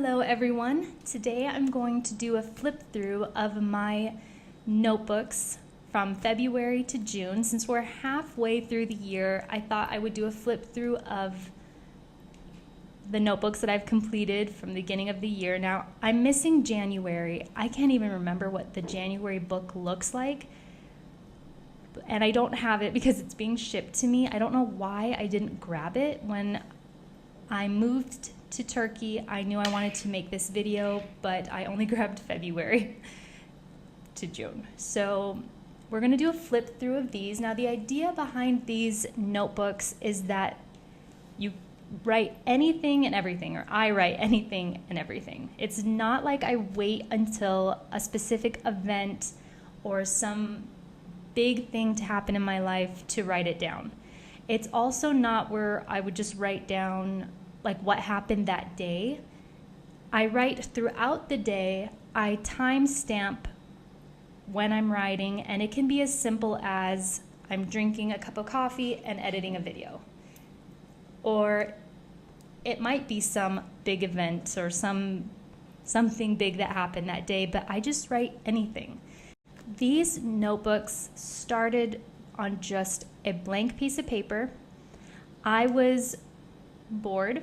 Hello everyone. Today I'm going to do a flip through of my notebooks from February to June. Since we're halfway through the year, I thought I would do a flip through of the notebooks that I've completed from the beginning of the year. Now, I'm missing January. I can't even remember what the January book looks like, and I don't have it because it's being shipped to me. I don't know why I didn't grab it when I moved to Turkey. I knew I wanted to make this video, but I only grabbed February to June. So we're gonna do a flip through of these. Now, the idea behind these notebooks is that you write anything and everything, or I write anything and everything. It's not like I wait until a specific event or some big thing to happen in my life to write it down. It's also not where I would just write down like what happened that day. I write throughout the day. I timestamp when I'm writing, and it can be as simple as I'm drinking a cup of coffee and editing a video. Or it might be some big event or something big that happened that day, but I just write anything. These notebooks started on just a blank piece of paper. I was bored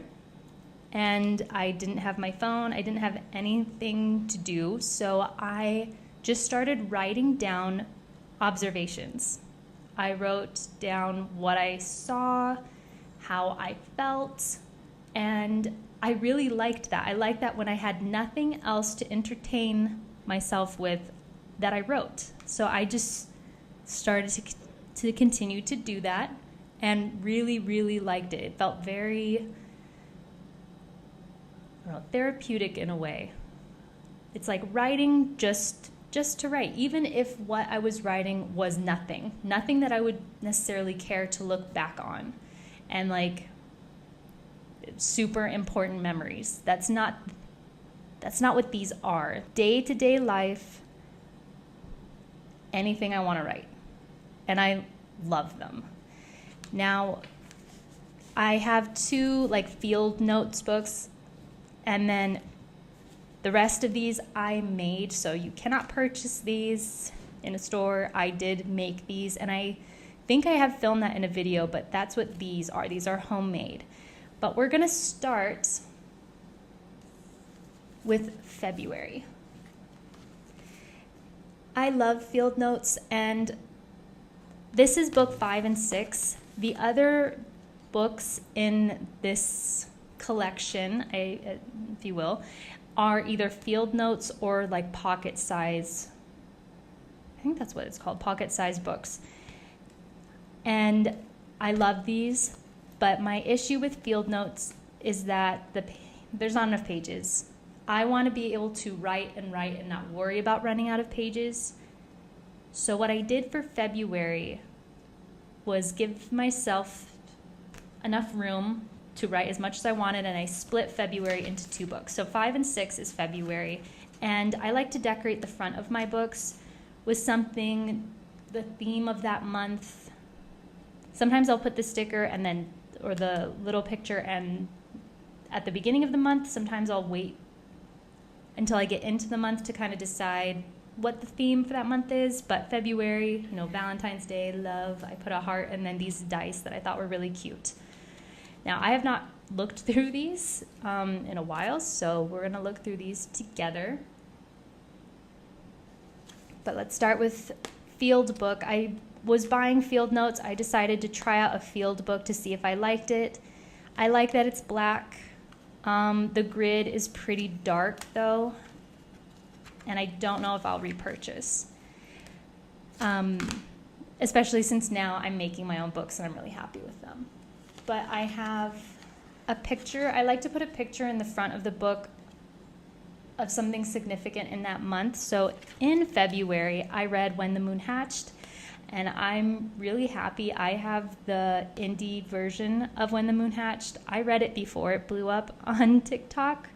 and I didn't have my phone. I didn't have anything to do, so I just started writing down observations. I wrote down what I saw, how I felt, and I really liked that. I liked that when I had nothing else to entertain myself with, that I wrote. So I just started to continue to do that and really, really liked it. It felt very therapeutic in a way. It's like writing just to write, even if what I was writing was nothing that I would necessarily care to look back on, and like super important memories. That's not what these are. Day-to-day life, anything I want to write, and I love them. Now, I have two like field notes books, and then the rest of these I made, so you cannot purchase these in a store. I did make these, and I think I have filmed that in a video, but that's what these are. These are homemade. But we're gonna start with February. I love field notes, and this is book 5 and 6. The other books in this collection, if you will, are either field notes or like pocket size. I think that's what it's called, pocket size books. And I love these, but my issue with field notes is that there's not enough pages. I want to be able to write and not worry about running out of pages. So what I did for February was give myself enough room to write as much as I wanted, and I split February into 2 books. So 5 and 6 is February, and I like to decorate the front of my books with something, the theme of that month. Sometimes I'll put the sticker and then, or the little picture, and at the beginning of the month. Sometimes I'll wait until I get into the month to kind of decide what the theme for that month is. But February, Valentine's Day, love, I put a heart and then these dice that I thought were really cute. Now, I have not looked through these in a while, so we're gonna look through these together. But let's start with field book. I was buying field notes. I decided to try out a field book to see if I liked it. I like that it's black. The grid is pretty dark though, and I don't know if I'll repurchase. Especially since now I'm making my own books and I'm really happy with them. But I have a picture. I like to put a picture in the front of the book of something significant in that month. So in February, I read When the Moon Hatched, and I'm really happy. I have the indie version of When the Moon Hatched. I read it before it blew up on TikTok,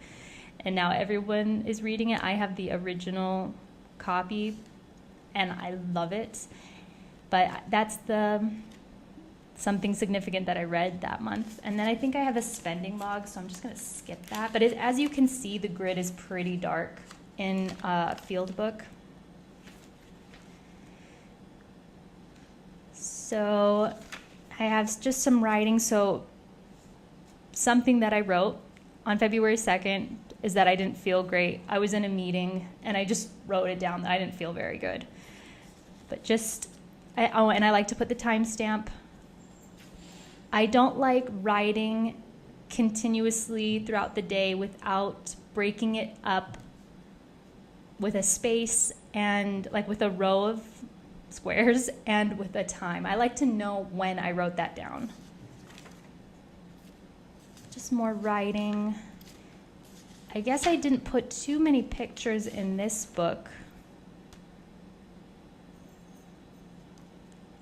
and now everyone is reading it. I have the original copy, and I love it. But that's the something significant that I read that month. And then I think I have a spending log, so I'm just going to skip that. But as you can see, the grid is pretty dark in Field Book. So I have just some writing. So something that I wrote on February 2nd is that I didn't feel great. I was in a meeting and I just wrote it down that I didn't feel very good. But just, and I like to put the timestamp. I don't like writing continuously throughout the day without breaking it up with a space and like with a row of squares and with a time. I like to know when I wrote that down. Just more writing. I guess I didn't put too many pictures in this book.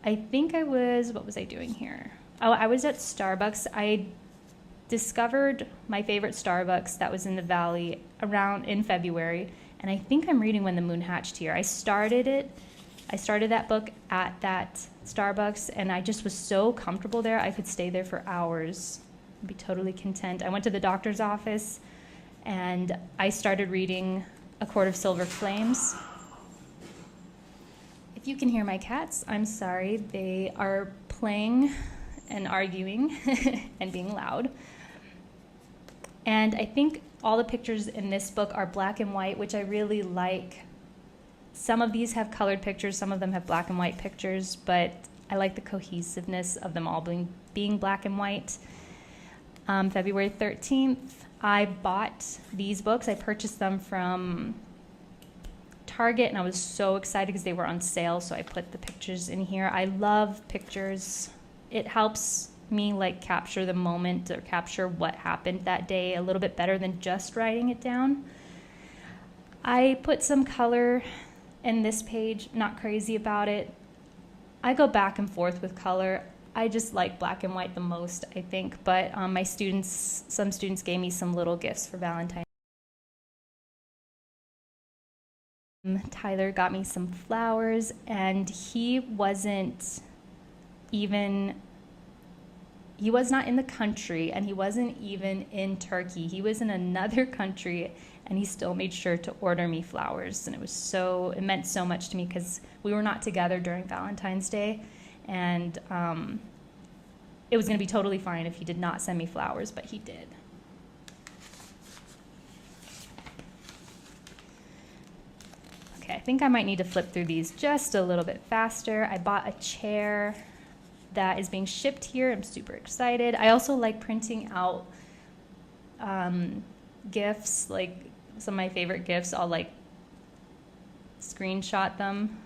I think what was I doing here? Oh, I was at Starbucks. I discovered my favorite Starbucks that was in the Valley in February, and I think I'm reading When the Moon Hatched here. I started that book at that Starbucks, and I just was so comfortable there. I could stay there for hours, be totally content. I went to the doctor's office, and I started reading A Court of Silver Flames. If you can hear my cats, I'm sorry. They are playing and arguing and being loud. And I think all the pictures in this book are black and white, which I really like. Some of these have colored pictures, some of them have black and white pictures, but I like the cohesiveness of them all being black and white. February 13th, I bought these books. I purchased them from Target, and I was so excited because they were on sale, so I put the pictures in here. I love pictures. It helps me like capture the moment or capture what happened that day a little bit better than just writing it down. I put some color in this page, not crazy about it. I go back and forth with color. I just like black and white the most, I think, but some students gave me some little gifts for Valentine's. Tyler got me some flowers, and he was not in the country, and he wasn't even in Turkey. He was in another country, and he still made sure to order me flowers. And it meant so much to me because we were not together during Valentine's Day, and it was going to be totally fine if he did not send me flowers, but he did. Okay, I think I might need to flip through these just a little bit faster. I bought a chair that is being shipped here. I'm super excited. I also like printing out gifts, like some of my favorite gifts. I'll like screenshot them.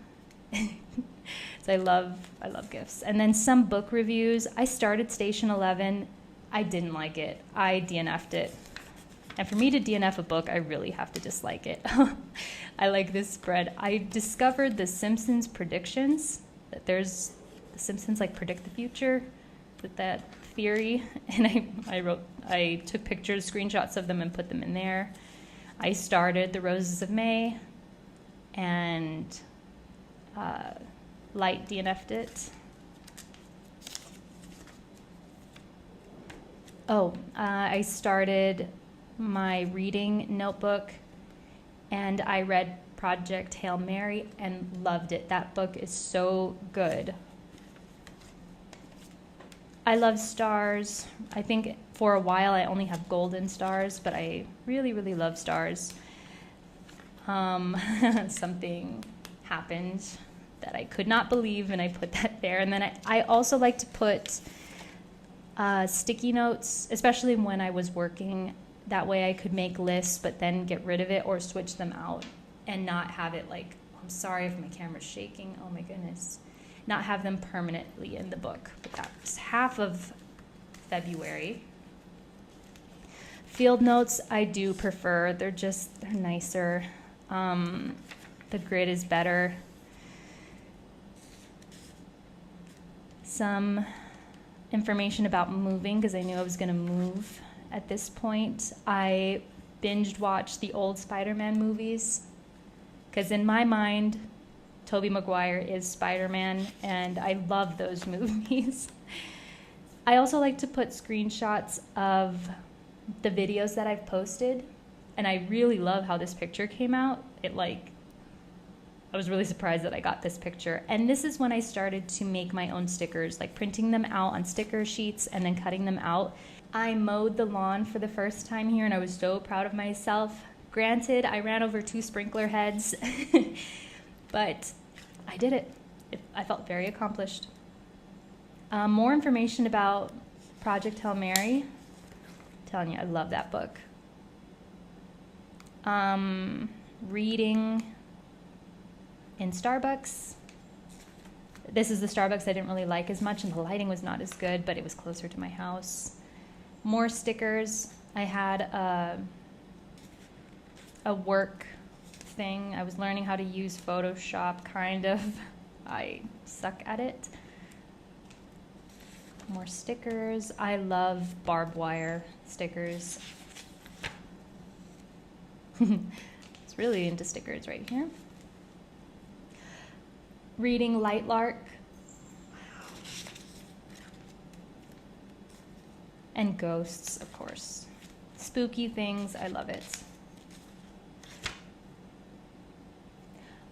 So I love gifts. And then some book reviews. I started Station 11. I didn't like it. I DNF'd it. And for me to DNF a book, I really have to dislike it. I like this spread. I discovered the Simpsons predictions, that the Simpsons like predict the future, that theory, and I took pictures, screenshots of them and put them in there. I started The Roses of May, and Light DNF'd it. I started my reading notebook, and I read Project Hail Mary and loved it. That book is so good. I love stars. I think for a while I only have golden stars, but I really, really love stars. Something happened that I could not believe, and I put that there. And then I also like to put sticky notes, especially when I was working. That way I could make lists, but then get rid of it or switch them out and not have it like, I'm sorry if my camera's shaking, oh my goodness. Not have them permanently in the book. But that was half of February. Field notes I do prefer. They're nicer. The grid is better. Some information about moving, because I knew I was going to move at this point. I binged watched the old Spider-Man movies, because in my mind, Tobey Maguire is Spider-Man, and I love those movies. I also like to put screenshots of the videos that I've posted, and I really love how this picture came out. I was really surprised that I got this picture. And this is when I started to make my own stickers, like printing them out on sticker sheets and then cutting them out. I mowed the lawn for the first time here, and I was so proud of myself. Granted, I ran over 2 sprinkler heads, but I did it. I felt very accomplished. More information about Project Hail Mary. I'm telling you, I love that book. Reading in Starbucks. This is the Starbucks I didn't really like as much, and the lighting was not as good, but it was closer to my house. More stickers. I had a work thing. I was learning how to use Photoshop, kind of. I suck at it. More stickers. I love barbed wire stickers. It's really into stickers right here. Reading Light Lark. And ghosts, of course. Spooky things, I love it.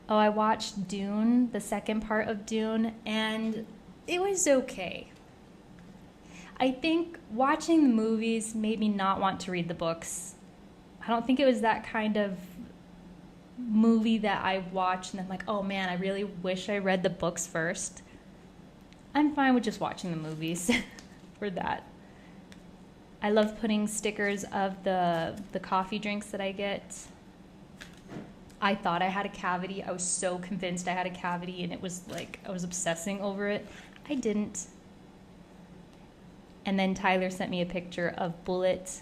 Oh, I watched Dune, the second part of Dune, and it was okay. I think watching the movies made me not want to read the books. I don't think it was that kind of movie that I watched and I'm like, oh man, I really wish I read the books first. I'm fine with just watching the movies for that. I love putting stickers of the coffee drinks that I get. I thought I had a cavity. I was so convinced I had a cavity, and it was like I was obsessing over it. I didn't. And then Tyler sent me a picture of Bullet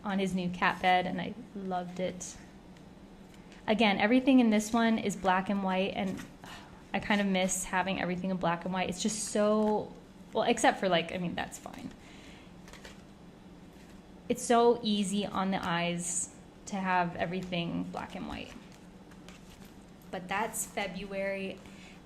on his new cat bed, and I loved it. Again, everything in this one is black and white, and I kind of miss having everything in black and white. It's just so, well, except for that's fine. It's so easy on the eyes to have everything black and white. But that's February.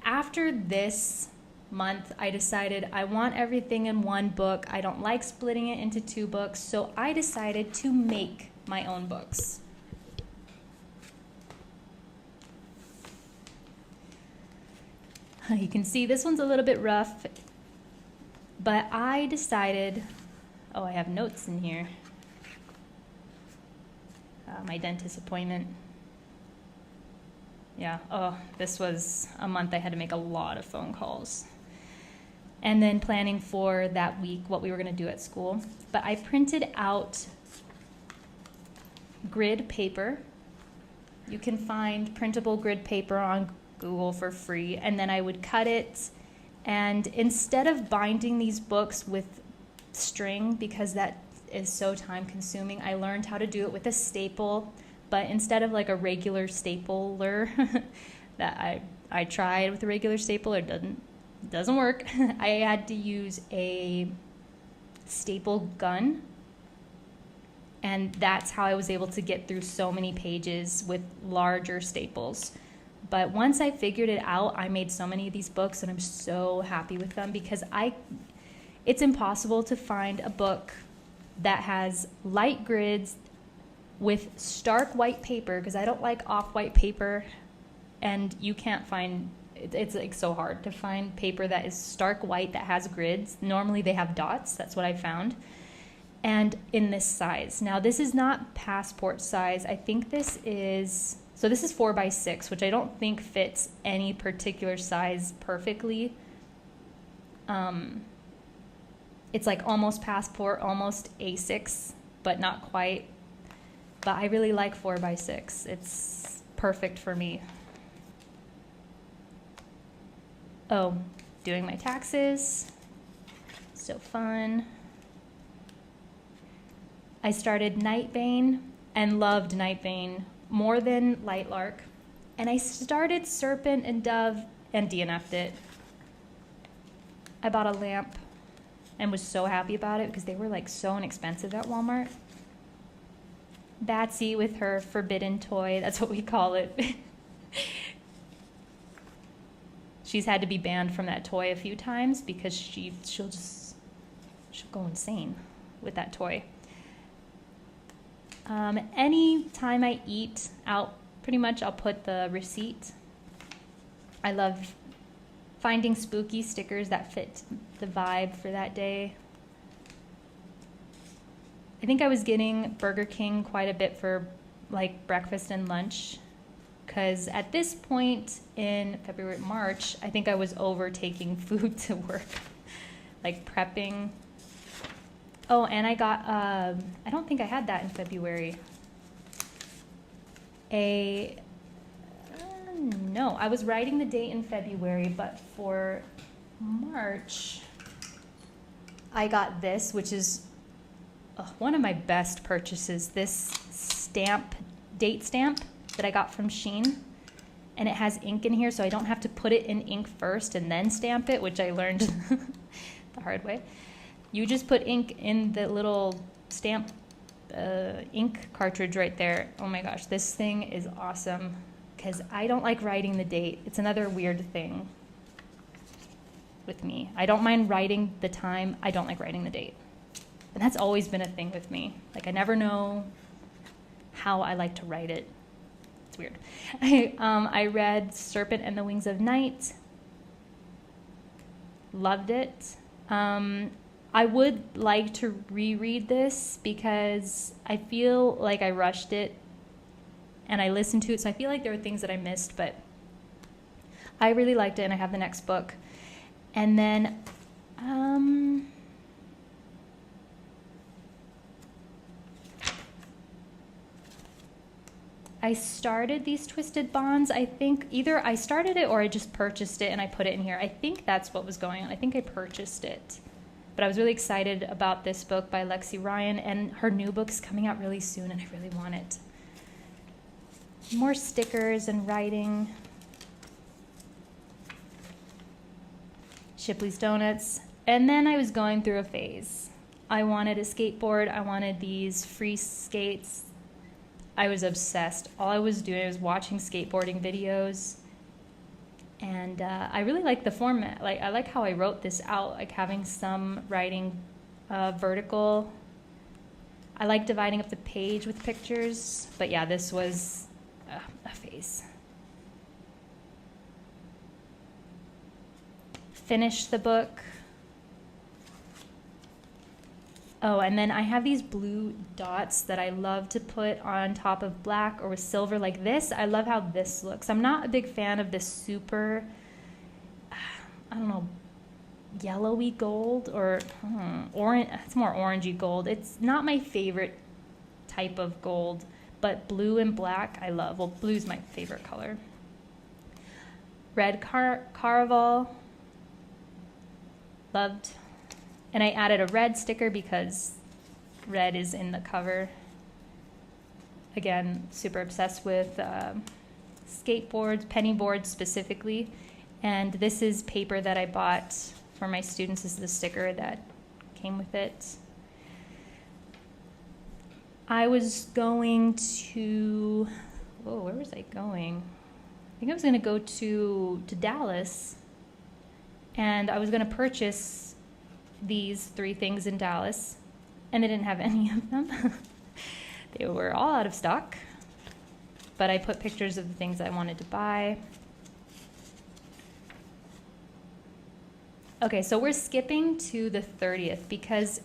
After this month, I decided I want everything in one book. I don't like splitting it into 2 books, so I decided to make my own books. You can see this one's a little bit rough, but I decided, oh, I have notes in here. My dentist appointment. Yeah, this was a month I had to make a lot of phone calls. And then planning for that week what we were going to do at school. But I printed out grid paper. You can find printable grid paper on Google for free. And then I would cut it. And instead of binding these books with string, because that is so time consuming, I learned how to do it with a staple. But instead of like a regular stapler that I tried with a regular stapler, it doesn't work. I had to use a staple gun, and that's how I was able to get through so many pages with larger staples. But once I figured it out, I made so many of these books, and I'm so happy with them because it's impossible to find a book that has light grids with stark white paper, because I don't like off-white paper, and you can't find, it's like so hard to find paper that is stark white that has grids. Normally they have dots, that's what I found, and in this size. Now this is not passport size. I think this is 4x6, which I don't think fits any particular size perfectly. It's like almost passport, almost A6, but not quite. But I really like 4x6. It's perfect for me. Oh, doing my taxes. So fun. I started Nightbane and loved Nightbane more than Lightlark. And I started Serpent and Dove and DNF'd it. I bought a lamp and was so happy about it because they were like so inexpensive at Walmart. Batsy with her forbidden toy, that's what we call it. She's had to be banned from that toy a few times because she'll just She'll go insane with that toy. Any time I eat out, pretty much I'll put the receipt. I love finding spooky stickers that fit the vibe for that day. I think I was getting Burger King quite a bit for like breakfast and lunch, because at this point in February, March, I think I was over taking food to work, like prepping. Oh, and I got, I don't think I had that in February. No, I was writing the date in February, but for March, I got this, which is one of my best purchases, this date stamp that I got from Shein. And it has ink in here, so I don't have to put it in ink first and then stamp it, which I learned the hard way. You just put ink in the little stamp ink cartridge right there. Oh my gosh, this thing is awesome, because I don't like writing the date. It's another weird thing with me. I don't mind writing the time. I don't like writing the date. And that's always been a thing with me. Like, I never know how I like to write it. It's weird. I read Serpent and the Wings of Night. Loved it. I would like to reread this because I feel like I rushed it and I listened to it, so I feel like there were things that I missed, but I really liked it, and I have the next book. And then I started these Twisted Bonds. I think either I started it or I just purchased it and I put it in here. I think that's what was going on. I think I purchased it. But I was really excited about this book by Lexi Ryan, and her new book's coming out really soon, and I really want it. More stickers and writing. Shipley's Donuts. And then I was going through a phase. I wanted a skateboard. I wanted these free skates. I was obsessed. All I was doing was watching skateboarding videos. And I really like the format. Like, I like how I wrote this out, like having some writing vertical. I like dividing up the page with pictures. But yeah, this was a phase. Finished the book. Oh, and then I have these blue dots that I love to put on top of black or with silver like this. I love how this looks. I'm not a big fan of this super, I don't know, yellowy gold or orange. It's more orangey gold. It's not my favorite type of gold, but blue and black I love. Well, blue's my favorite color. Red Caraval, loved. And I added a red sticker because red is in the cover. Again, super obsessed with skateboards, penny boards specifically. And this is paper that I bought for my students. This is the sticker that came with it. I was going to, where was I going? I think I was going to go to Dallas, and I was going to purchase these 3 things in Dallas, and they didn't have any of them. They were all out of stock, but I put pictures of the things I wanted to buy. Okay, so we're skipping to the 30th because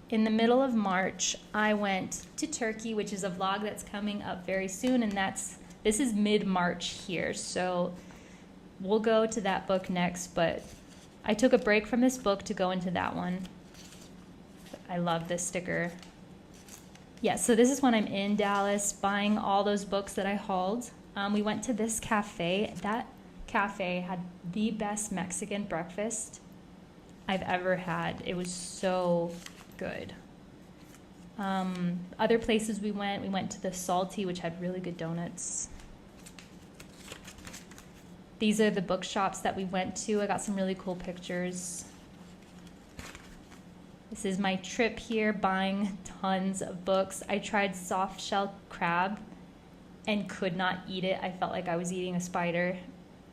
in the middle of March, I went to Turkey, which is a vlog that's coming up very soon, and this is mid-March here, so we'll go to that book next, but I took a break from this book to go into that one. I love this sticker. Yeah, so this is when I'm in Dallas buying all those books that I hauled. We went to this cafe. That cafe had the best Mexican breakfast I've ever had. It was so good. Other places we went to the Salty, which had really good donuts. These are the bookshops that we went to. I got some really cool pictures. This is my trip here, buying tons of books. I tried soft shell crab and could not eat it. I felt like I was eating a spider.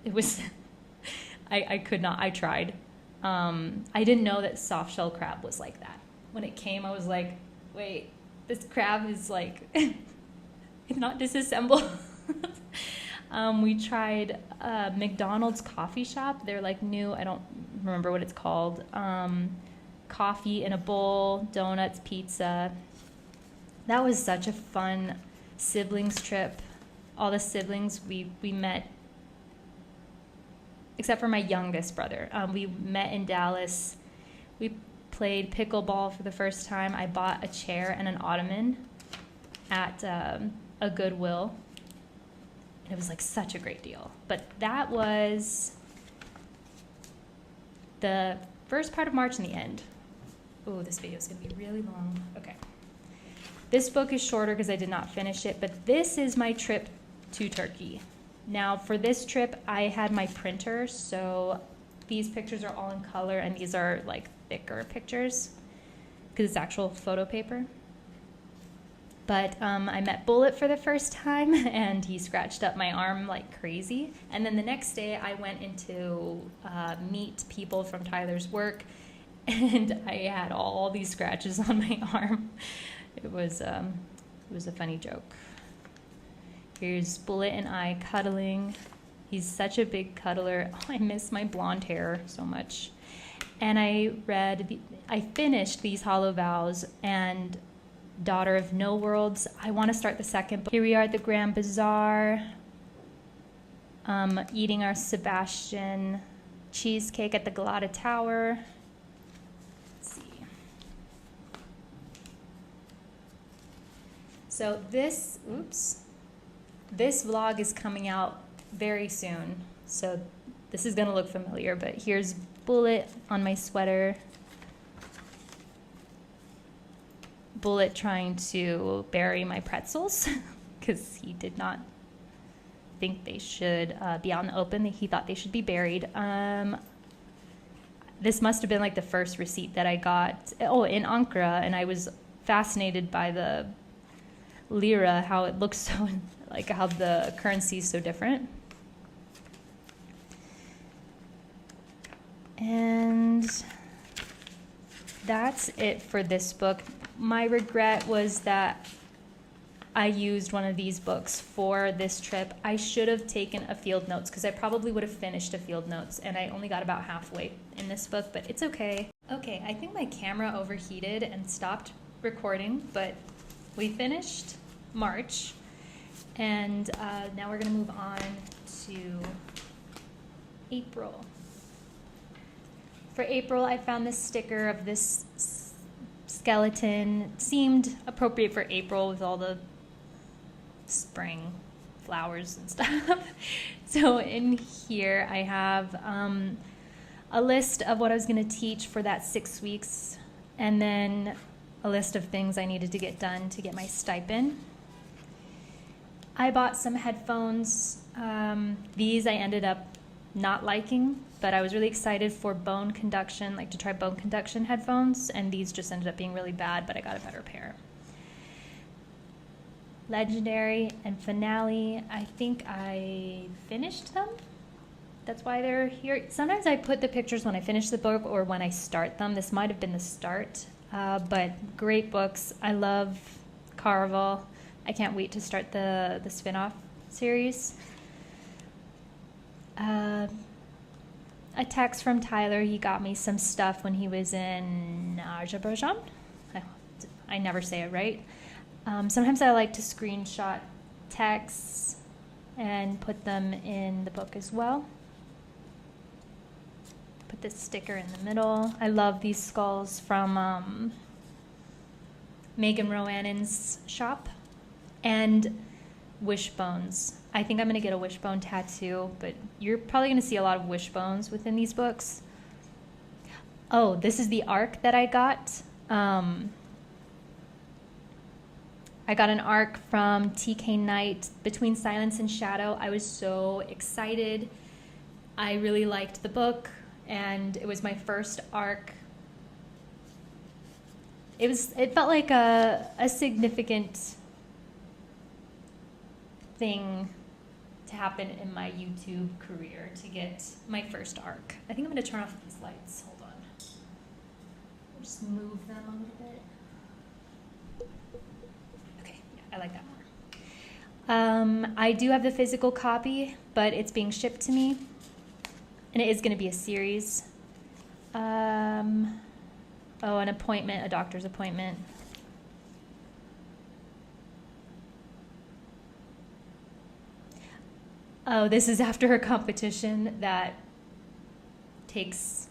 It was, I could not, I tried. I didn't know that soft shell crab was like that. when it came, I was like, wait, this crab is like, it's not disassembled. We tried McDonald's coffee shop. They're like new, I don't remember what it's called. Coffee in a bowl, donuts, pizza. That was such a fun siblings trip. All the siblings we met, except for my youngest brother. We met in Dallas. We played pickleball for the first time. I bought a chair and an ottoman at a Goodwill. And it was like such a great deal. But that was the first part of March and the end. Oh, this video is going to be really long. Okay. This book is shorter because I did not finish it, but this is my trip to Turkey. Now, for this trip, I had my printer, so these pictures are all in color, and these are like thicker pictures because it's actual photo paper. But I met Bullet for the first time, and he scratched up my arm like crazy. And then the next day, I went into meet people from Tyler's work, and I had all these scratches on my arm. It was a funny joke. Here's Bullet and I cuddling. He's such a big cuddler. Oh, I miss my blonde hair so much. And I finished These Hollow Vows and Daughter of No Worlds. I want to start the second book. Here we are at the Grand Bazaar, eating our Sebastian cheesecake at the Galata Tower. Let's see. So this vlog is coming out very soon. So this is gonna look familiar, but here's Bullet on my sweater. Bullet trying to bury my pretzels because he did not think they should be out in the open. He thought they should be buried. This must have been like the first receipt that I got. Oh, in Ankara, and I was fascinated by the lira, how it looks so, like how the currency is so different. And that's it for this book. My regret was that I used one of these books for this trip. I should have taken a field notes because I probably would have finished a field notes, and I only got about halfway in this book, but it's okay. Okay, I think my camera overheated and stopped recording, but we finished March, and now we're gonna move on to April. For April, I found this sticker of this skeleton. It seemed appropriate for April with all the spring flowers and stuff. So in here I have a list of what I was going to teach for that 6 weeks, and then a list of things I needed to get done to get my stipend. I bought some headphones. These I ended up not liking, but I was really excited for bone conduction, like to try bone conduction headphones, and these just ended up being really bad, but I got a better pair. Legendary and Finale, I think I finished them. That's why they're here. Sometimes I put the pictures when I finish the book or when I start them. This might have been the start, but great books. I love Caraval. I can't wait to start the spin-off series. A text from Tyler. He got me some stuff when he was in Azerbaijan. I never say it right. Sometimes I like to screenshot texts and put them in the book as well. Put this sticker in the middle. I love these skulls from Megan Roannen's shop. And wishbones. I think I'm going to get a wishbone tattoo, but you're probably going to see a lot of wishbones within these books. Oh, this is the arc that I got. I got an arc from TK Knight, Between Silence and Shadow. I was so excited. I really liked the book, and it was my first arc. It felt like a significant thing to happen in my YouTube career, to get my first arc. I think I'm going to turn off these lights. Hold on. just move them a little bit. Okay, yeah, I like that more. I do have the physical copy, but it's being shipped to me, and it is going to be a series. An appointment, a doctor's appointment. Oh, this is after a competition that takes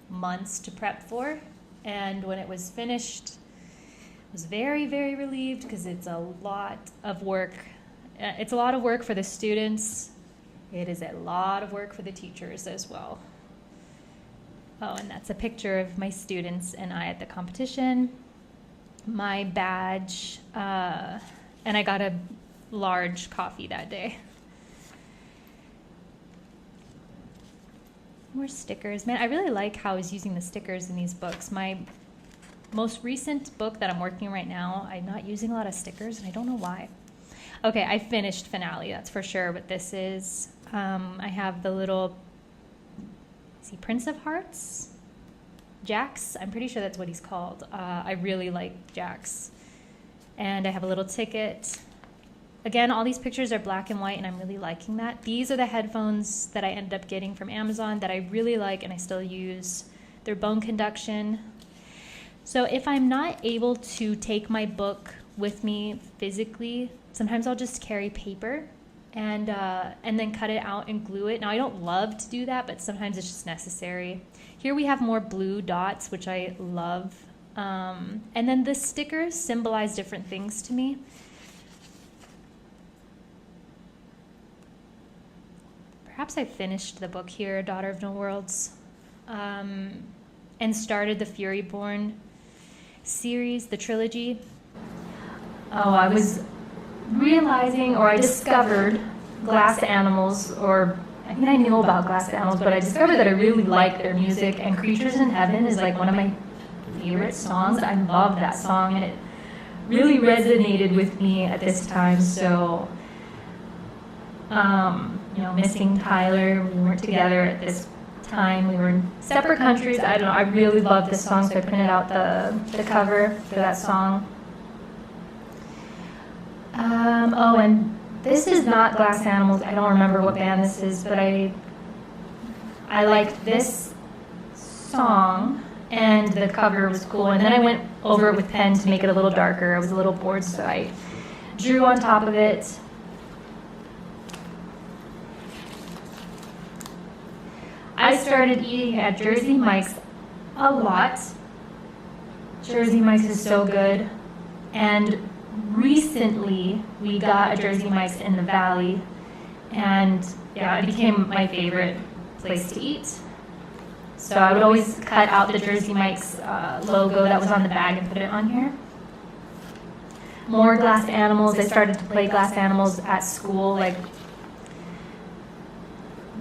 months to prep for, and when it was finished, I was very, very relieved because it's a lot of work. It's a lot of work for the students. It is a lot of work for the teachers as well. Oh, and that's a picture of my students and I at the competition. My badge, and I got a large coffee that day. More stickers. Man, I really like how he's using the stickers in these books. My most recent book that I'm working on right now, I'm not using a lot of stickers, and I don't know why. Okay, I finished Finale, that's for sure, but this is, I have the little, Prince of Hearts? Jax? I'm pretty sure that's what he's called. I really like Jax. And I have a little ticket. Again, all these pictures are black and white, and I'm really liking that. These are the headphones that I ended up getting from Amazon that I really like and I still use. They're bone conduction. So if I'm not able to take my book with me physically, sometimes I'll just carry paper and then cut it out and glue it. Now, I don't love to do that, but sometimes it's just necessary. Here we have more blue dots, which I love. And then the stickers symbolize different things to me. Perhaps I finished the book here, Daughter of No Worlds, and started the Furyborn series, the trilogy. Oh, I was realizing, or I discovered Glass Animals, or I mean I knew about Glass Animals, but I discovered that I really like their music, and Creatures in Heaven is like one of my favorite songs. I love that song, and it really resonated with me at this time, so missing Tyler, we weren't together at this time, we were in separate countries. I don't know, I really love this song, so I printed out the cover for that song. And this is not Glass Animals. I don't remember what band this is, but I liked this song, and the cover was cool. And then I went over it with pen to make it a little darker. I was a little bored, so I drew on top of it. I started eating at Jersey Mike's a lot. Jersey Mike's is so good. And recently, we got a Jersey Mike's in the Valley. And yeah, it became my favorite place to eat. So I would always cut out the Jersey Mike's logo that was on the bag and put it on here. More Glass Animals. I started to play Glass Animals at school, like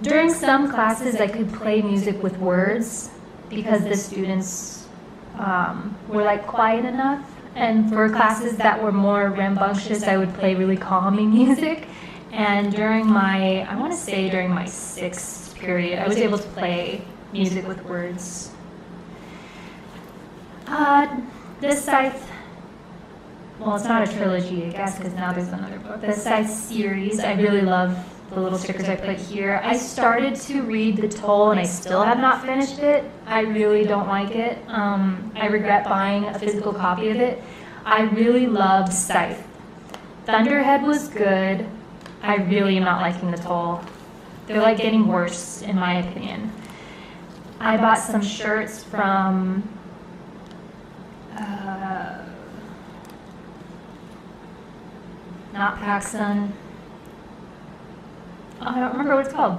during some classes, I could play music with words because the students were like quiet enough. And for classes that were more rambunctious, I would play really calming music. And during my, I want to say during my 6th period, I was able to play music with words. This Scythe, well, it's not a trilogy, I guess, because now there's another book. The Scythe series, I really love the little stickers I put here. I started to read The Toll, and I still have not finished it. I really don't like it. I regret buying a physical copy of it. I really loved Scythe. Thunderhead was good. I really am not liking The Toll. They're like getting worse, in my opinion. I bought some shirts from not PacSun. I don't remember what it's called,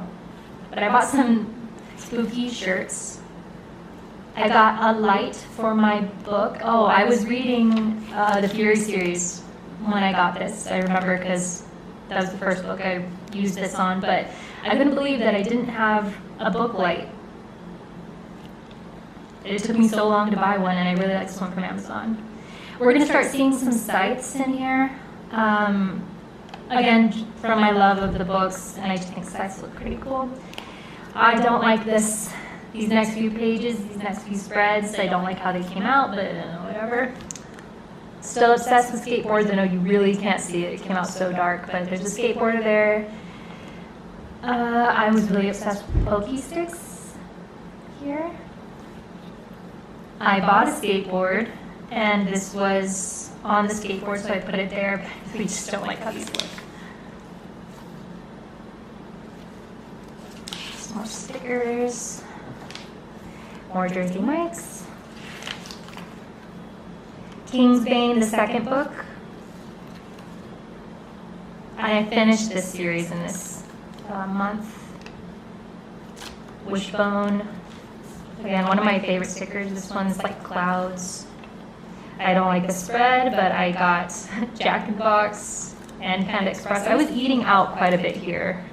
but I bought some spooky shirts. I got a light for my book. Oh, I was reading the Fury series when I got this. I remember because that was the first book I used this on, but I couldn't believe that I didn't have a book light. It took me so long to buy one, and I really like this one from Amazon. We're going to start seeing some sites in here. Again, from my love of the books, and I just think sites look pretty cool. I don't like this these next few pages, these next few spreads, I don't like how they came out, but whatever. Still obsessed with skateboards. I know you really can't see it. It came out so dark, but there's a skateboarder there. I was really obsessed with pokey sticks here. I bought a skateboard, and this was on the skateboard, so I put it there, but we just don't like how these look. Some more stickers. More Jersey Mike's. Kingsbane, the second book. I finished this series in this month. Wishbone. Again, one of my favorite stickers. This one's like clouds. I don't like the spread, but I got Jack in the Box and Panda Express. I was eating out quite a bit here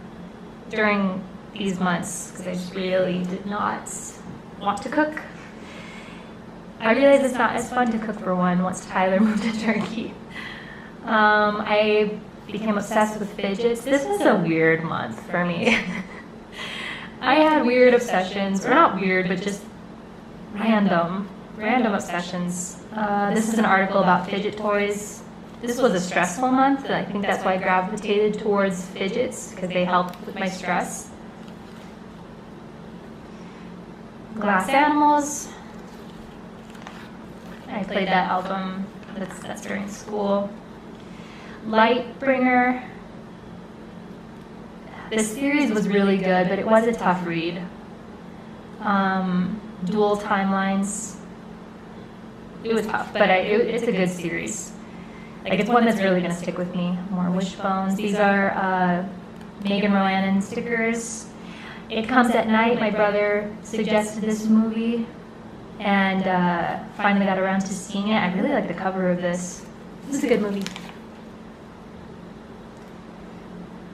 during these months because I just really did not want to cook. I realized it's not as fun to cook for one once Tyler moved to Turkey. I became obsessed with fidgets. This was a weird month for me. I had weird obsessions, or not weird, but just random obsessions. This is an article about fidget toys. This was a stressful month, and I think that's why I gravitated towards fidgets, because they helped with my stress. Glass animals. I played that album, that's during school. Lightbringer. The series was really good, but it was a tough read. Dual timelines. It was tough, but it's a good series. Like, it's one that's really going to stick with me. More Wishbones. These are Megan Roannon stickers. It Comes at Night. My brother suggested this movie, and finally got around to seeing it. I really like the cover of this. This is a good movie.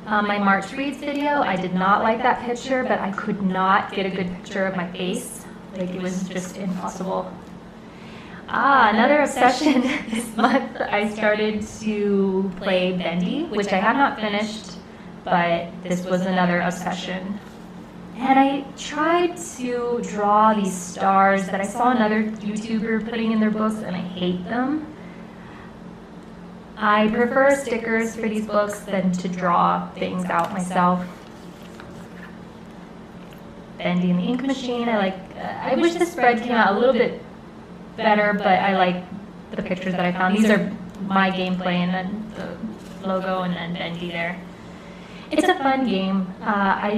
My March Reads video, I did not like that picture, but I could not get a good picture of my face. Like, it was just impossible. Another obsession this month, I started to play Bendy, which I have not finished, but this was another obsession. And I tried to draw these stars that I saw another YouTuber putting in their books, and I hate them. I prefer stickers for these books than to draw things out myself. Bendy and the Ink Machine, I wish the spread came out a little bit better, but I like the pictures that I found. These are my gameplay and then the logo and then Bendy there. It's a fun game. I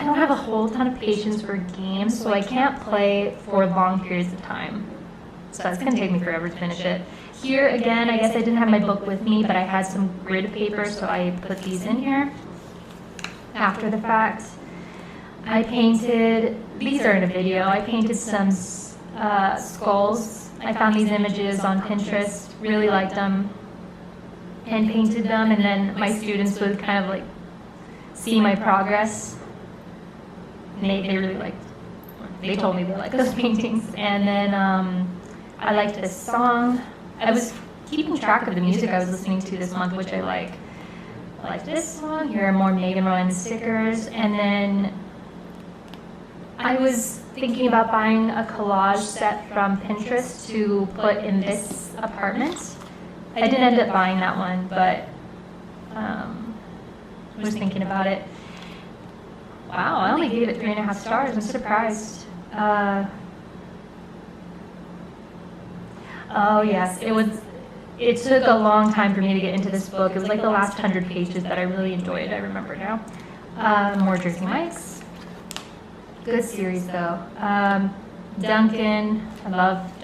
don't have a whole ton of patience for games, so I can't play for long periods of time. So it's going to take me forever to finish it. Here, again, I guess I didn't have my book with me, but I had some grid paper, so I put these in here after the fact. I painted, these are in a video, I painted some skulls. I found these images on Pinterest, really liked them, and painted them, and then my students would kind of like see my progress. And they really liked, they told me they liked those paintings. And then I liked this song. I was keeping track of the music I was listening to this month, which I like. I like this song. Here are more Megan Roannon stickers. And then I was thinking about buying a collage set from Pinterest to put in this apartment. I didn't end up buying that one, but was thinking about it. Wow, I only gave it 3.5 stars. I'm surprised. Oh yes, it took a long time for me to get into this book. It was like the last 100 pages that I really enjoyed, I remember now. More Jersey Mike's. Good series though. Dunkin', I loved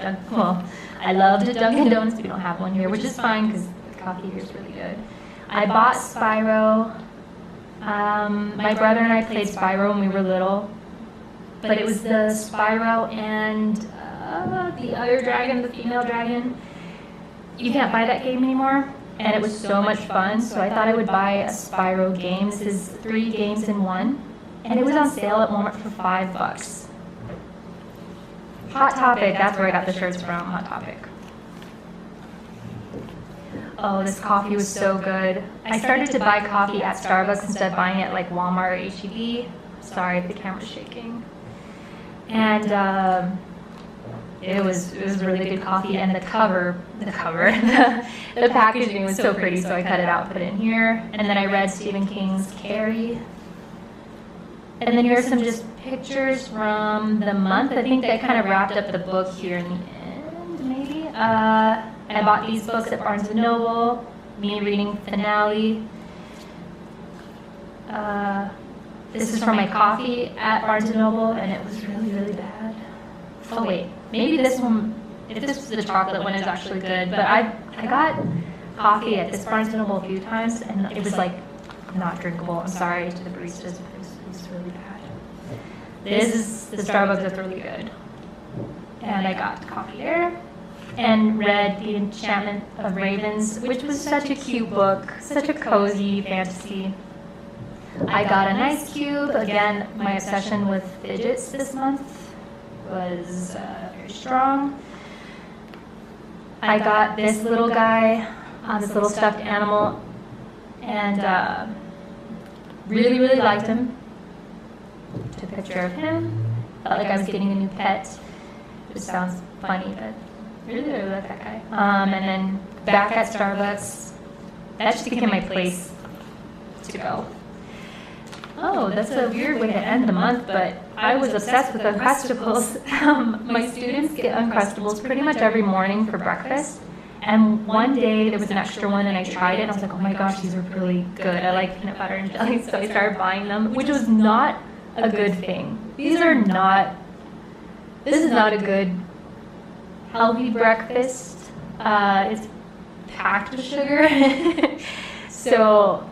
Dunkin' Donuts. We don't have one here, which is fine because the coffee here is really good. I bought Spyro. My brother and I played Spyro when we were little, but it was the Spyro and the other dragon, the female dragon. You can't buy that game anymore, and it was so much fun, so I thought I would buy a Spyro game. This is 3 games in 1, and it was on sale at Walmart for $5. Hot Topic, that's where I got the shirts from, Hot Topic. Oh, this coffee was so good. I started to buy coffee at Starbucks instead of buying it at like Walmart or H-E-B. Sorry if the camera's shaking. And it was really good coffee, and the packaging was so pretty, so I cut it out, put it in here. And then I read Stephen King's Carrie. And then here's some just pictures from the month. I think that kind of wrapped up the book here in the end, maybe. I bought these books at Barnes & Noble, me reading Finale. This is from my coffee at Barnes & Noble, and it was really, really bad. Oh wait, maybe this one, if this was the chocolate one, is actually good, but I got coffee at this Barnes & Noble a few times, and it was like not drinkable. I'm sorry to the baristas, but it was really bad. This is the Starbucks that's really good. And I got coffee there, and read The Enchantment of Ravens, which was such a cute book, such a cozy fantasy. I got an ice cube. Again, my obsession with fidgets this month was very strong. I got this little guy, this little stuffed animal, and really, really liked him. Took a picture of him. Felt like I was getting a new pet, which sounds funny, but really, really like that guy. And then back at Starbucks, that just became my place to go. Oh, that's a weird way to end the month, but I was obsessed with Uncrustables. My students get Uncrustables pretty much every morning for breakfast. And one day there was an extra one and I tried it and I was like, oh my gosh, these are really good. I like peanut butter and jelly, so I started buying them, which was not a good thing. This is not a good healthy breakfast. It's packed with sugar. So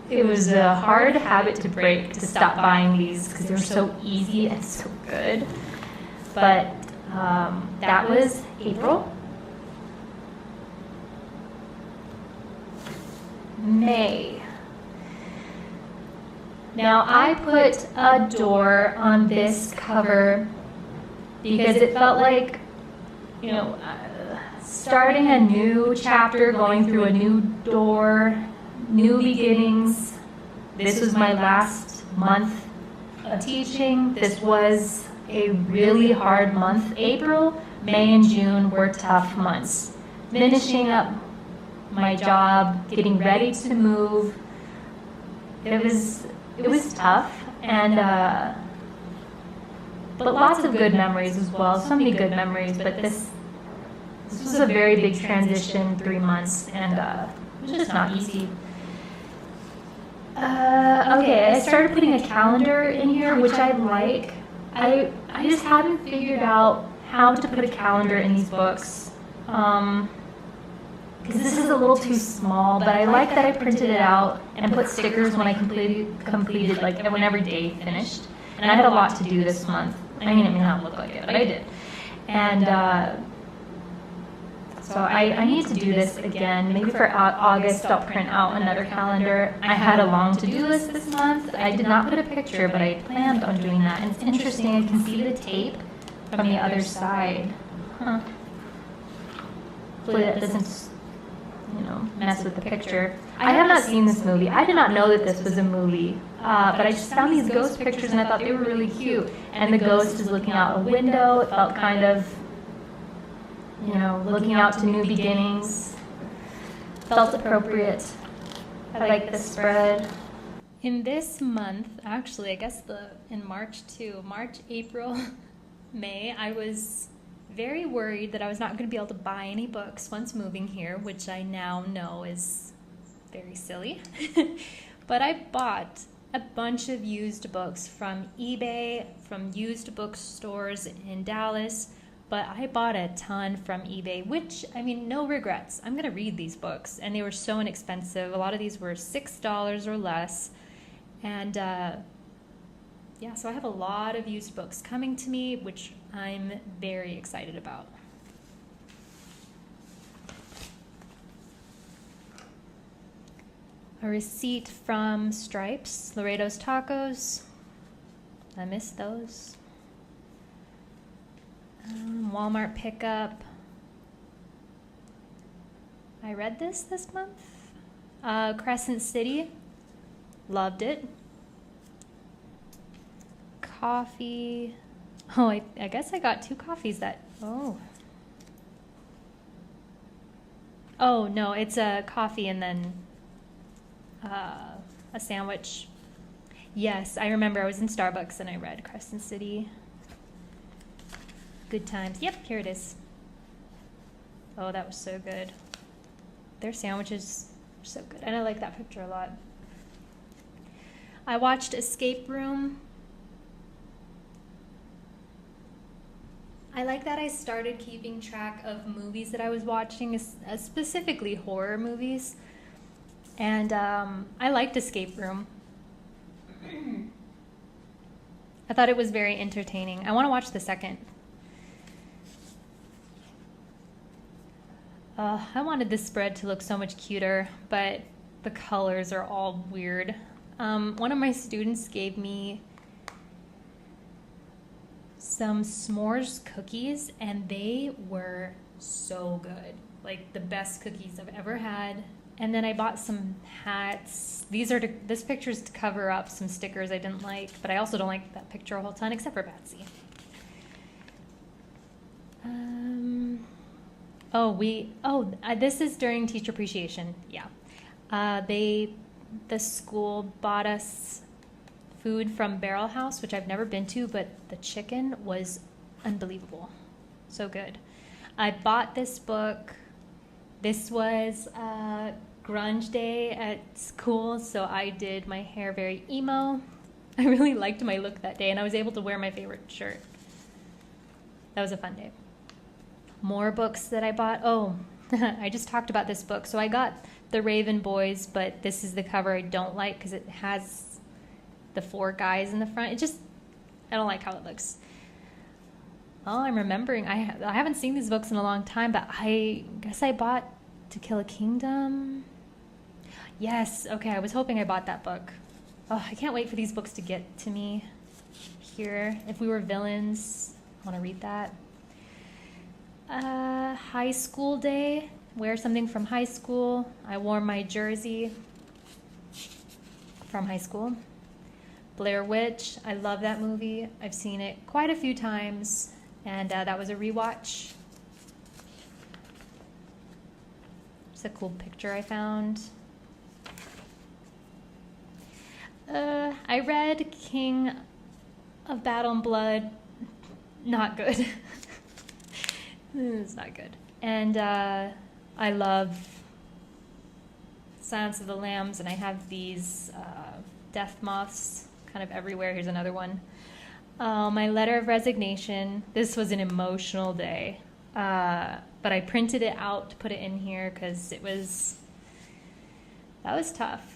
it was a hard habit to break, to stop buying these because they were so easy and so good. But that was April. May. Now I put a door on this cover because it felt like, starting a new chapter, going through a new door, new beginnings. This was my last month of teaching. This was a really hard month. April, May, and June were tough months. Finishing up my job, getting ready to move. It was tough, and but lots of good memories as well. So many good memories, but this was a very big transition, 3 months, and it was just not easy. Okay, I started putting a calendar in here, which I like. I just haven't figured out how to put a calendar in these books. Because this is a little too small, but I like that I printed it out and put stickers when I completed like when every day finished. And I had a lot to do this month. I mean, it may not look like it, but I did. And so I need to do this again. Maybe for August, I'll print out another calendar. I had a long to-do list this month. I did not put a picture, but I planned on doing that. And it's interesting, I can see the tape from the other side. Huh. Hopefully that doesn't, mess with the picture. I have not seen this movie. I did not know that this was a movie, but I just found these ghost pictures and I thought they were really cute. And the ghost is looking out a window. It felt kind of, looking out to new beginnings. Felt appropriate. I like this spread. In this month, actually, I guess in March too, March, April, May, I was very worried that I was not going to be able to buy any books once moving here, which I now know is very silly. But I bought a bunch of used books from eBay, from used bookstores in Dallas, but I bought a ton from eBay, which, no regrets. I'm going to read these books, and they were so inexpensive. A lot of these were $6 or less, and so I have a lot of used books coming to me, which I'm very excited about. A receipt from Stripes, Laredo's Tacos. I miss those. Walmart pickup. I read this month. Crescent City. Loved it. coffee. Oh, I guess I got 2 coffees that, oh. Oh, no, it's a coffee and then a sandwich. Yes, I remember I was in Starbucks and I read Crescent City. Good times. Yep, here it is. Oh, that was so good. Their sandwiches are so good. And I like that picture a lot. I watched Escape Room. I like that I started keeping track of movies that I was watching, specifically horror movies. And I liked Escape Room. I thought it was very entertaining. I want to watch the second. I wanted this spread to look so much cuter, but the colors are all weird. One of my students gave me some s'mores cookies, and they were so good. Like the best cookies I've ever had. And then I bought some hats. This picture's to cover up some stickers I didn't like, but I also don't like that picture a whole ton, except for Betsy. This is during Teacher Appreciation. Yeah. The school bought us food from Barrel House, which I've never been to, but the chicken was unbelievable. So good. I bought this book. This was grunge day at school, so I did my hair very emo. I really liked my look that day, and I was able to wear my favorite shirt. That was a fun day. More books that I bought. Oh, I just talked about this book. So I got The Raven Boys, but this is the cover I don't like because it has the 4 guys in the front. I don't like how it looks. Oh, I'm remembering. I haven't seen these books in a long time, but I guess I bought To Kill a Kingdom. Yes, okay, I was hoping I bought that book. Oh, I can't wait for these books to get to me here. If We Were Villains, I want to read that. High school day, wear something from high school. I wore my jersey from high school. Blair Witch, I love that movie. I've seen it quite a few times, and that was a rewatch. It's a cool picture I found. I read King of Battle and Blood. Not good. It's not good. And I love Silence of the Lambs, and I have these death moths kind of everywhere. Here's another one. My letter of resignation. This was an emotional day, but I printed it out to put it in here because that was tough.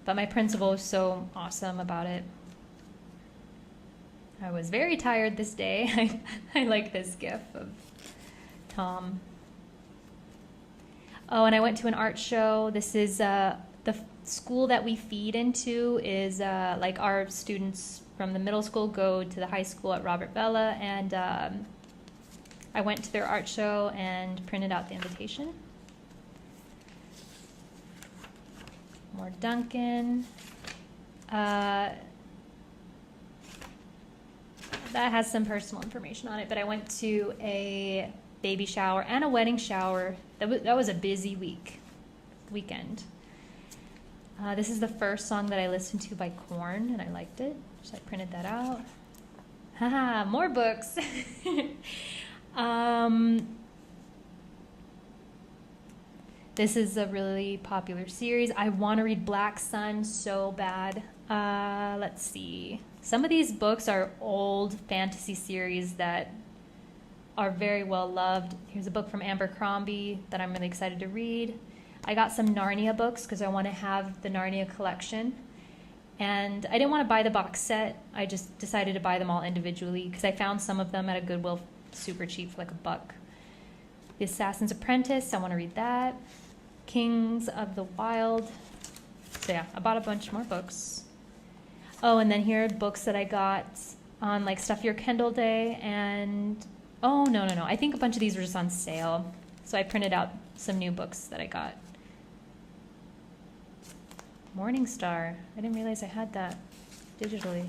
But my principal was so awesome about it. I was very tired this day. I like this gif of Tom. Oh, and I went to an art show. This is the school that we feed into is like our students from the middle school go to the high school at Robert Bella, and I went to their art show and printed out the invitation. More Duncan. That has some personal information on it, but I went to a baby shower and a wedding shower. That was a busy weekend. This is the first song that I listened to by Korn, and I liked it, so I printed that out. Haha, more books. This is a really popular series. I want to read Black Sun so bad. Let's see. Some of these books are old fantasy series that are very well loved. Here's a book from Abercrombie that I'm really excited to read. I got some Narnia books because I want to have the Narnia collection. And I didn't want to buy the box set. I just decided to buy them all individually because I found some of them at a Goodwill super cheap for like $1. The Assassin's Apprentice, I want to read that. Kings of the Wild. So yeah, I bought a bunch more books. Oh, and then here are books that I got on like Stuff Your Kindle Day, and oh, no. I think a bunch of these were just on sale. So I printed out some new books that I got. Morningstar. I didn't realize I had that digitally.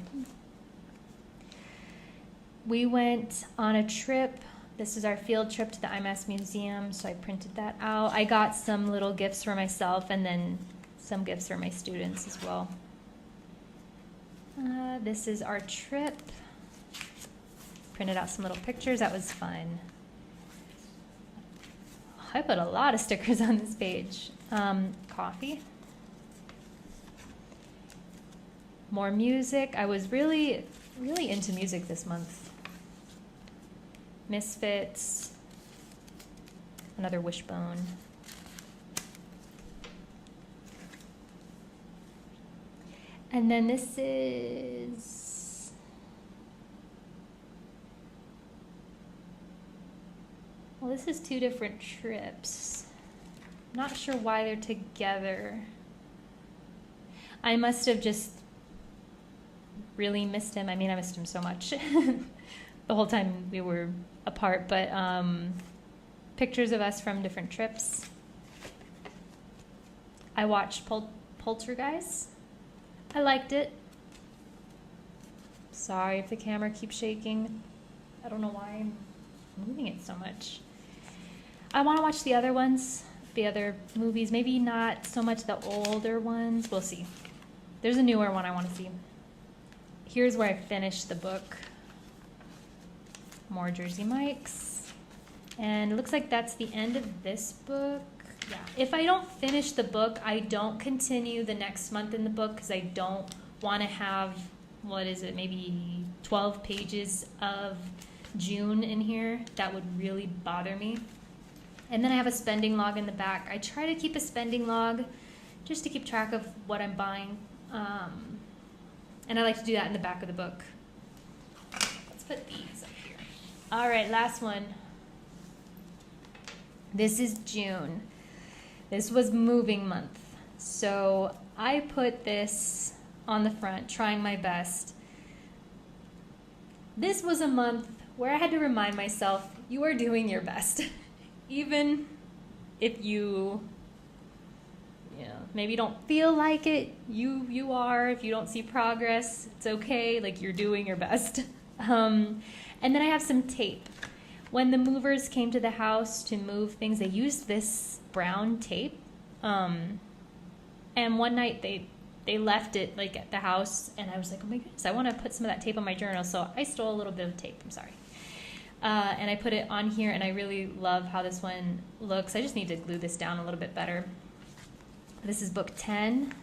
We went on a trip. This is our field trip to the IMAS Museum, so I printed that out. I got some little gifts for myself and then some gifts for my students as well. This is our trip. Printed out some little pictures. That was fun. I put a lot of stickers on this page. Coffee. More music. I was really into music this month. Misfits. Another Wishbone. And then this is... Well, this is two different trips. Not sure why they're together. I must have just really missed him. I mean, I missed him so much the whole time we were apart, but pictures of us from different trips. I watched Poltergeist. I liked it. Sorry if the camera keeps shaking. I don't know why I'm moving it so much. I want to watch the other ones, the other movies. Maybe not so much the older ones. We'll see. There's a newer one I want to see. Here's where I finished the book. More Jersey Mike's. And it looks like that's the end of this book. Yeah. If I don't finish the book, I don't continue the next month in the book because I don't want to have, what is it, maybe 12 pages of June in here. That would really bother me. And then I have a spending log in the back. I try to keep a spending log just to keep track of what I'm buying. And I like to do that in the back of the book. Let's put these up here. All right, last one. This is June. This was moving month. So I put this on the front, trying my best. This was a month where I had to remind myself, you are doing your best. Even if you maybe don't feel like it, you are. If you don't see progress, it's okay. Like, you're doing your best. And then I have some tape. When the movers came to the house to move things, they used this brown tape. And one night they left it like at the house, and I was like, oh my goodness, I want to put some of that tape on my journal. So I stole a little bit of tape. I'm sorry. And I put it on here, and I really love how this one looks. I just need to glue this down a little bit better. This is book 10.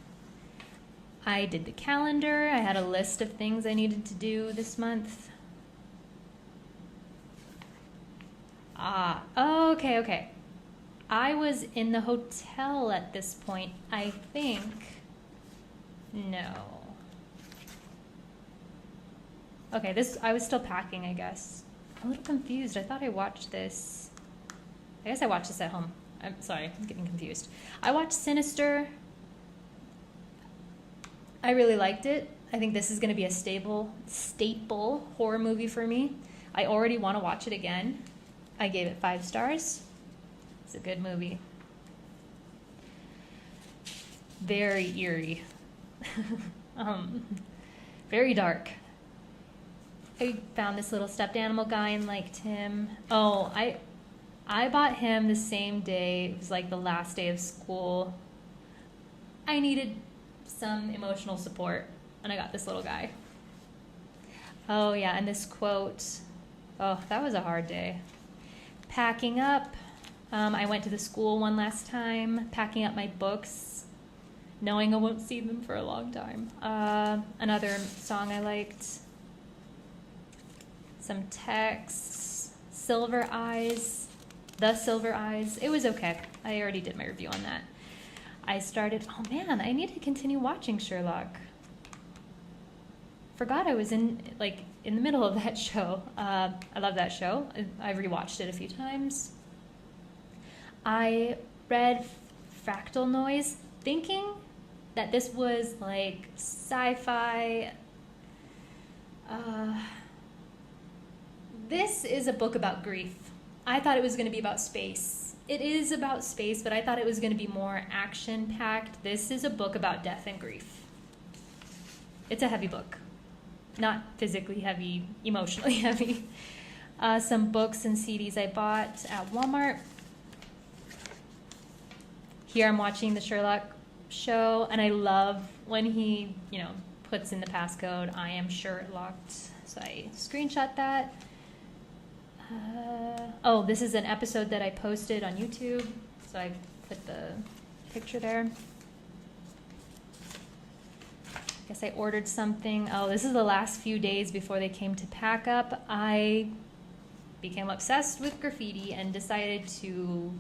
I did the calendar. I had a list of things I needed to do this month. Okay. I was in the hotel at this point, I think. No. Okay, I was still packing, I guess. I'm a little confused. I thought I watched this. I guess I watched this at home. I'm sorry, I'm getting confused. I watched Sinister. I really liked it. I think this is going to be a staple horror movie for me. I already want to watch it again. I gave it 5 stars. It's a good movie. Very eerie. Very dark. I found this little stuffed animal guy and liked him. Oh, I bought him the same day. It was like the last day of school. I needed some emotional support, and I got this little guy. Oh yeah, and this quote. Oh, that was a hard day. Packing up. I went to the school one last time, packing up my books, knowing I won't see them for a long time. Another song I liked. Some texts. Silver Eyes. The Silver Eyes. It was okay. I already did my review on that. I started, oh man, I need to continue watching Sherlock. Forgot I was in the middle of that show. I love that show. I've rewatched it a few times. I read Fractal Noise thinking that this was like sci-fi. This is a book about grief. I thought it was going to be about space. It is about space, but I thought it was going to be more action-packed. This is a book about death and grief. It's a heavy book. not physically heavy, emotionally heavy. Some books and CDs I bought at Walmart. Here I'm watching the Sherlock show, and I love when he, puts in the passcode, I am Sherlocked. So I screenshot that. This is an episode that I posted on YouTube, so I put the picture there. I guess I ordered something. Oh, this is the last few days before they came to pack up. I became obsessed with graffiti and decided to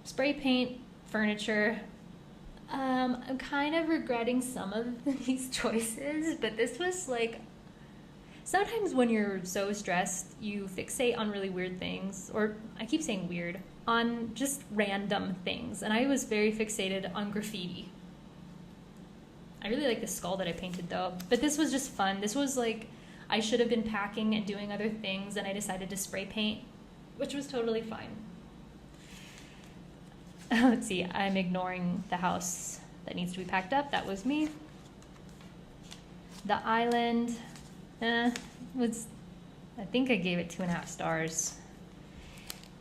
spray paint furniture. I'm kind of regretting some of these choices, but this was like, sometimes when you're so stressed, you fixate on really weird things, or I keep saying weird, on just random things. And I was very fixated on graffiti. I really like the skull that I painted though, but this was just fun. This was like, I should have been packing and doing other things, and I decided to spray paint, which was totally fine. Let's see, I'm ignoring the house that needs to be packed up. That was me. The island, I think I gave it 2.5 stars.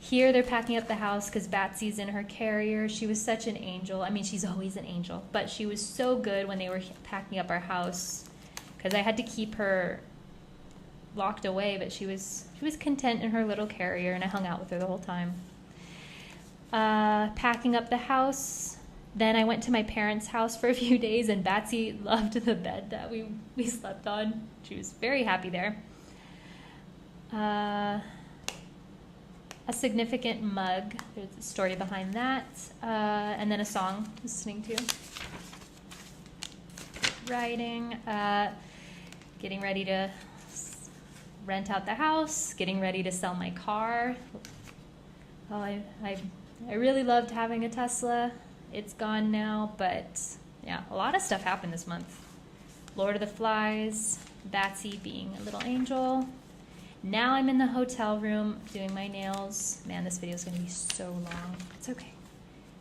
Here they're packing up the house because Batsy's in her carrier. She was such an angel. I mean, she's always an angel, but she was so good when they were packing up our house because I had to keep her locked away, but she was content in her little carrier, and I hung out with her the whole time. Packing up the house. Then I went to my parents' house for a few days, and Batsy loved the bed that we slept on. She was very happy there. A significant mug. There's a story behind that. And then a song I'm listening to. Writing. Getting ready to rent out the house. Getting ready to sell my car. Oh, I really loved having a Tesla. It's gone now, but yeah, a lot of stuff happened this month. Lord of the Flies, Batsy being a little angel. Now I'm in the hotel room doing my nails. Man, this video is going to be so long. It's okay.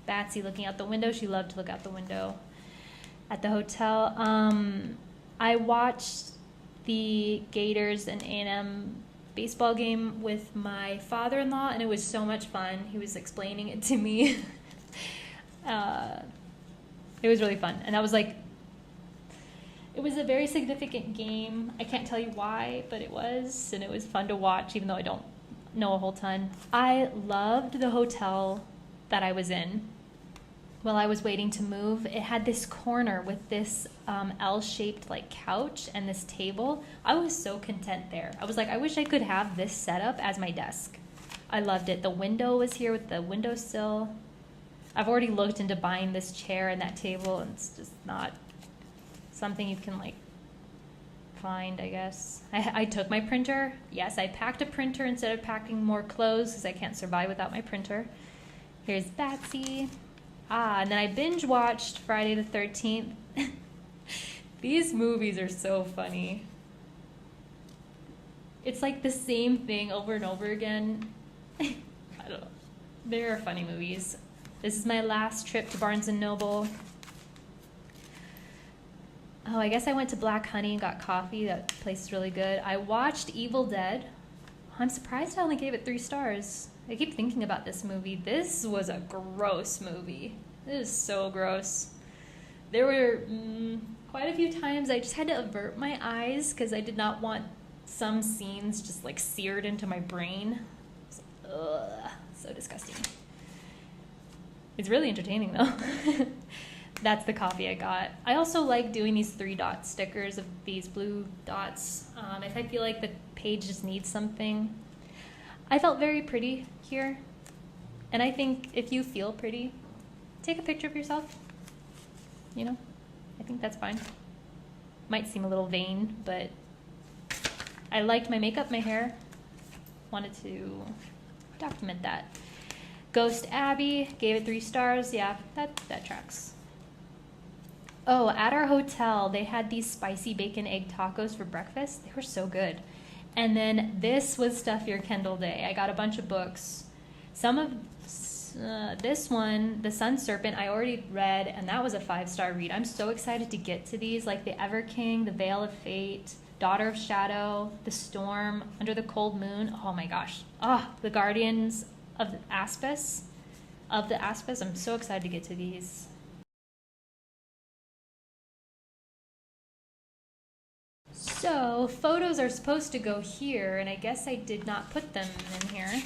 Batsy looking out the window. She loved to look out the window at the hotel. I watched the Gators and A&M baseball game with my father-in-law, and it was so much fun. He was explaining it to me. It was really fun, and I was like, it was a very significant game. I can't tell you why, but it was, and it was fun to watch, even though I don't know a whole ton. I loved the hotel that I was in while I was waiting to move. It had this corner with this L-shaped like couch and this table. I was so content there. I was like, I wish I could have this setup as my desk. I loved it. The window was here with the windowsill. I've already looked into buying this chair and that table, and it's just not something you can like find, I guess. I took my printer. Yes, I packed a printer instead of packing more clothes because I can't survive without my printer. Here's Batsy. And then I binge watched Friday the 13th. These movies are so funny. It's like the same thing over and over again. I don't know. They're funny movies. This is my last trip to Barnes & Noble. Oh, I guess I went to Black Honey and got coffee. That place is really good. I watched Evil Dead. I'm surprised I only gave it 3 stars. I keep thinking about this movie. This was a gross movie. It is so gross. There were quite a few times I just had to avert my eyes because I did not want some scenes just like seared into my brain. Ugh, so disgusting. It's really entertaining though. That's the coffee I got. I also like doing these 3-dot stickers of these blue dots. If I feel like the page just needs something. I felt very pretty here. And I think if you feel pretty, take a picture of yourself. You know, I think that's fine. Might seem a little vain, but I liked my makeup, my hair. Wanted to document that. Ghost Abby, gave it 3 stars. Yeah, that tracks. Oh, at our hotel, they had these spicy bacon egg tacos for breakfast. They were so good. And then this was Stuff Your Kindle Day. I got a bunch of books. Some of this one, The Sun Serpent, I already read, and that was a 5-star read. I'm so excited to get to these, like The Ever King, The Veil of Fate, Daughter of Shadow, The Storm, Under the Cold Moon. Oh my gosh. The Guardians of the Aspis. I'm so excited to get to these. So photos are supposed to go here, and I guess I did not put them in here.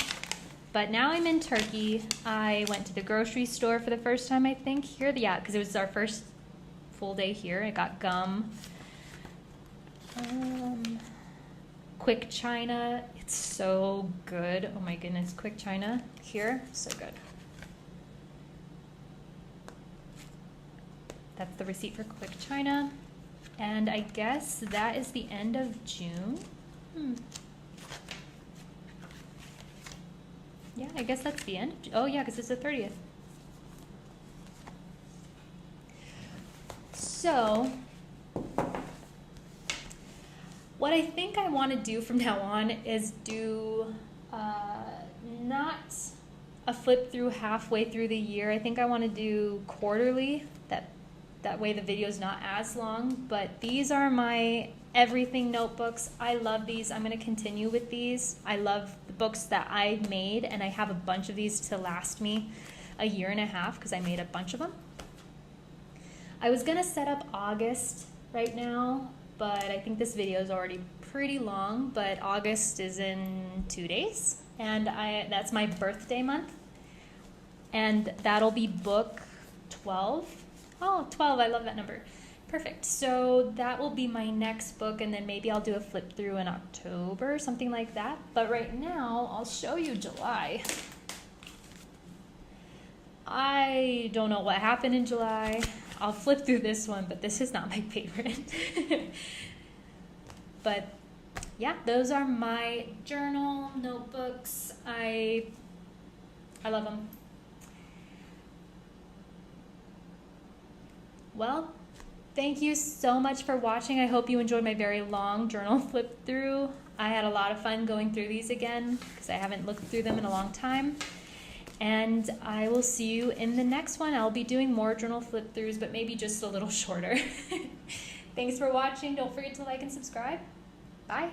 But now I'm in Turkey. I went to the grocery store for the first time, I think, here. Yeah, because it was our first full day here. I got gum. Quick China. It's so good. Oh my goodness, Quick China here. So good. That's the receipt for Quick China. And I guess that is the end of June. Yeah, I guess that's the end. Oh yeah, because it's the 30th. So, what I think I want to do from now on is do not a flip through halfway through the year. I think I want to do quarterly. That way the video is not as long. But these are my everything notebooks. I love these. I'm going to continue with these. I love the books that I made, and I have a bunch of these to last me a year and a half because I made a bunch of them. I was going to set up August right now, but I think this video is already pretty long, but August is in 2 days, and that's my birthday month, and that'll be book 12. Oh, 12, I love that number. Perfect. So that will be my next book, and then maybe I'll do a flip through in October, something like that. But right now, I'll show you July. I don't know what happened in July. I'll flip through this one, but this is not my favorite. But yeah, those are my journal notebooks. I love them. Well, thank you so much for watching. I hope you enjoyed my very long journal flip through. I had a lot of fun going through these again because I haven't looked through them in a long time. And I will see you in the next one. I'll be doing more journal flip throughs, but maybe just a little shorter. Thanks for watching. Don't forget to like and subscribe. Bye.